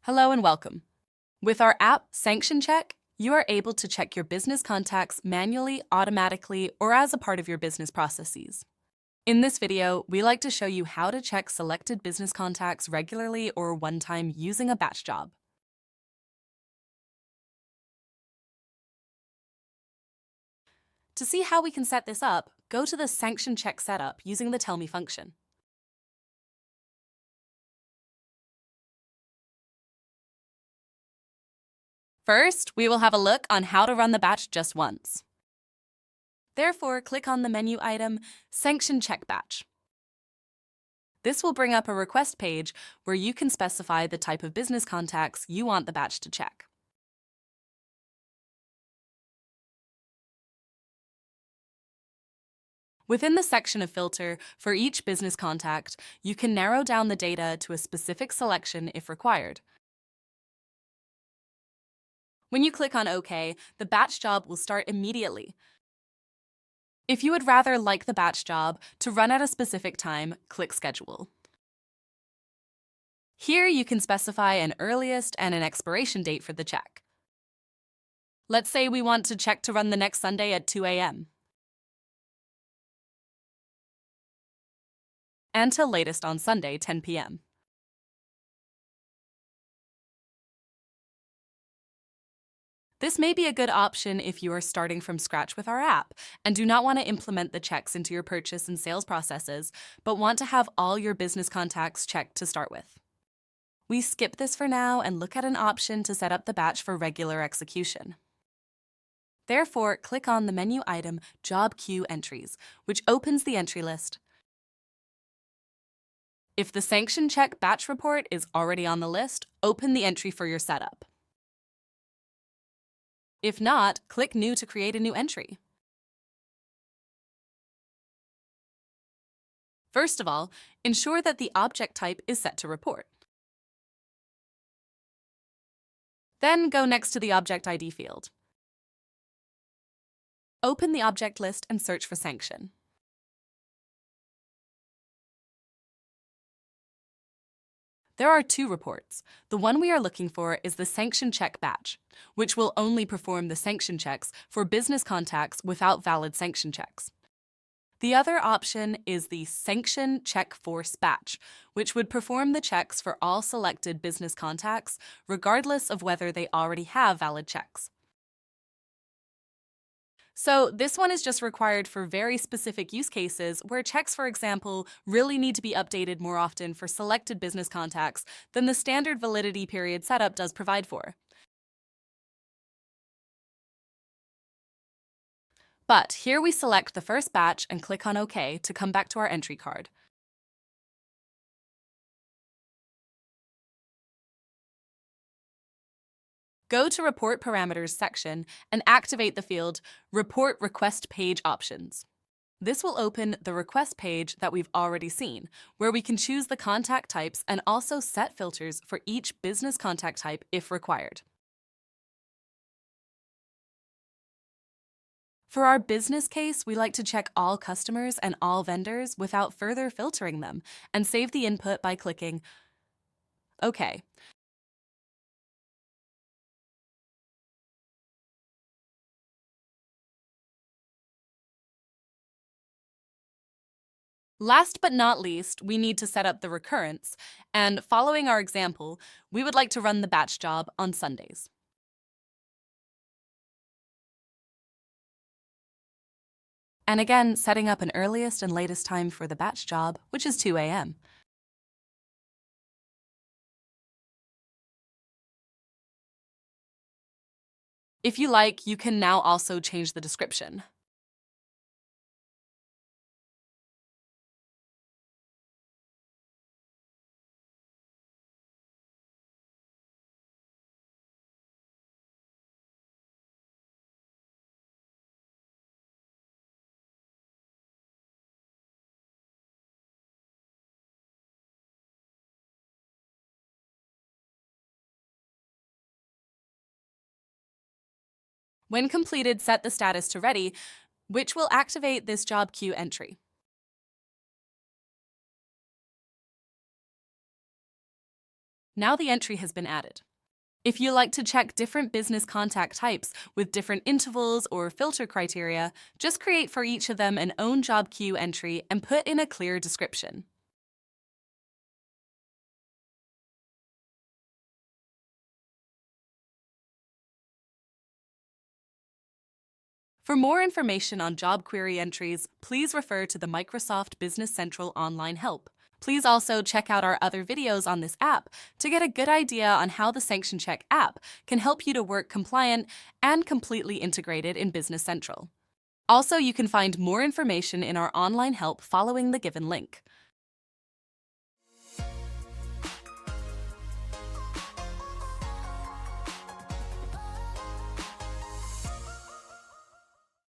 Hello and welcome. With our app, Sanction Check, you are able to check your business contacts manually, automatically, or as a part of your business processes. In this video, we like to show you how to check selected business contacts regularly or one time using a batch job. To see how we can set this up, go to the Sanction Check setup using the Tell Me function. First, we will have a look on how to run the batch just once. Therefore, click on the menu item, Sanction Check Batch. This will bring up a request page where you can specify the type of business contacts you want the batch to check. Within the section of filter for each business contact, you can narrow down the data to a specific selection if required. When you click on OK, the batch job will start immediately. If you would rather like the batch job to run at a specific time, click Schedule. Here you can specify an earliest and an expiration date for the check. Let's say we want to check to run the next Sunday at 2 a.m. and till latest on Sunday, 10 p.m. This may be a good option if you are starting from scratch with our app and do not want to implement the checks into your purchase and sales processes, but want to have all your business contacts checked to start with. We skip this for now and look at an option to set up the batch for regular execution. Therefore, click on the menu item Job Queue Entries, which opens the entry list. If the Sanction Check batch report is already on the list, open the entry for your setup. If not, click New to create a new entry. First of all, ensure that the object type is set to report. Then go next to the Object ID field. Open the object list and search for sanction. There are two reports. The one we are looking for is the Sanction Check batch, which will only perform the sanction checks for business contacts without valid sanction checks. The other option is the Sanction Check Force batch, which would perform the checks for all selected business contacts, regardless of whether they already have valid checks. So this one is just required for very specific use cases where checks, for example, really need to be updated more often for selected business contacts than the standard validity period setup does provide for. But here we select the first batch and click on OK to come back to our entry card. Go to Report Parameters section and activate the field Report Request Page Options. This will open the request page that we've already seen, where we can choose the contact types and also set filters for each business contact type if required. For our business case, we like to check all customers and all vendors without further filtering them and save the input by clicking OK. Last but not least, we need to set up the recurrence, and following our example, we would like to run the batch job on Sundays. And again, setting up an earliest and latest time for the batch job, which is 2 a.m. If you like, you can now also change the description. When completed, set the status to ready, which will activate this job queue entry. Now the entry has been added. If you like to check different business contact types with different intervals or filter criteria, just create for each of them an own job queue entry and put in a clear description. For more information on job query entries, please refer to the Microsoft Business Central online help. Please also check out our other videos on this app to get a good idea on how the Sanction Check app can help you to work compliant and completely integrated in Business Central. Also, you can find more information in our online help following the given link.